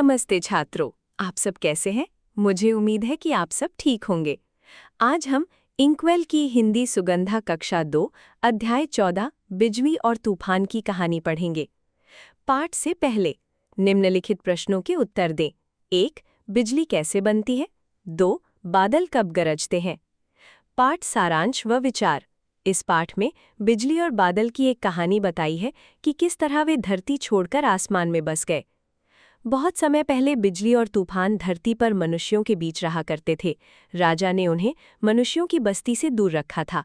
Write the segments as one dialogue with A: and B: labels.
A: नमस्ते छात्रों, आप सब कैसे हैं? मुझे उम्मीद है कि आप सब ठीक होंगे। आज हम इंकवेल की हिंदी सुगंधा कक्षा 2 अध्याय 14 बिजली और तूफान की कहानी पढ़ेंगे। पाठ से पहले निम्नलिखित प्रश्नों के उत्तर दें। 1. बिजली कैसे बनती है? 2. बादल कब गरजते हैं? पाठ सारांश व विचार। इस पाठ में बिजली और बादल की एक कहानी बताई है कि किस तरह वे धरती छोड़कर आसमान में बस गए। बहुत समय पहले बिजली और तूफान धरती पर मनुष्यों के बीच रहा करते थे। राजा ने उन्हें मनुष्यों की बस्ती से दूर रखा था।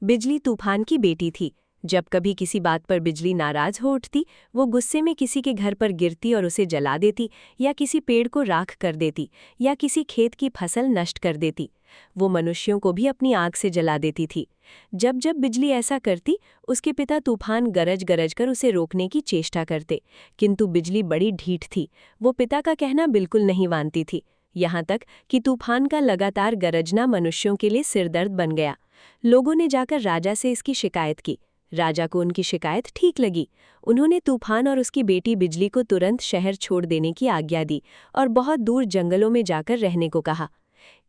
A: बिजली तूफान की बेटी थी। जब कभी किसी बात पर बिजली नाराज हो उठती, वो गुस्से में किसी के घर पर गिरती और उसे जला देती, या किसी पेड़ को राख कर देती, या किसी खेत की फसल नष्ट कर देती। वो मनुष्यों को भी अपनी आग से जला देती थी। जब जब बिजली ऐसा करती, उसके पिता तूफान गरज गरज कर उसे रोकने की चेष्टा करते, किंतु बिजली बड़ी ढीठ थी। वो पिता का कहना बिल्कुल नहीं मानती थी, यहाँ तक कि तूफान का लगातार गरजना मनुष्यों के लिए सिरदर्द बन गया। लोगों ने जाकर राजा से इसकी शिकायत की। राजा को उनकी शिकायत ठीक लगी। उन्होंने तूफान और उसकी बेटी बिजली को तुरंत शहर छोड़ देने की आज्ञा दी और बहुत दूर जंगलों में जाकर रहने को कहा।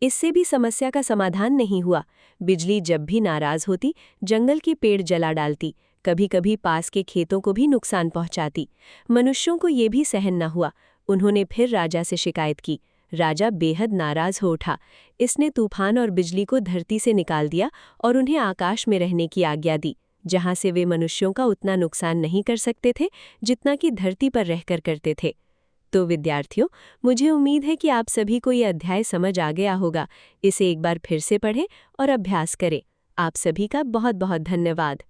A: इससे भी समस्या का समाधान नहीं हुआ। बिजली जब भी नाराज होती, जंगल के पेड़ जला डालती, कभी कभी पास के खेतों को भी नुकसान पहुंचाती। मनुष्यों को ये भी सहन न हुआ। उन्होंने फिर राजा से शिकायत की। राजा बेहद नाराज हो उठा। इसने तूफान और बिजली को धरती से निकाल दिया और उन्हें आकाश में रहने की आज्ञा दी, जहां से वे मनुष्यों का उतना नुकसान नहीं कर सकते थे जितना कि धरती पर रहकर करते थे। तो विद्यार्थियों, मुझे उम्मीद है कि आप सभी को ये अध्याय समझ आ गया होगा। इसे एक बार फिर से पढ़ें और अभ्यास करें। आप सभी का बहुत बहुत धन्यवाद।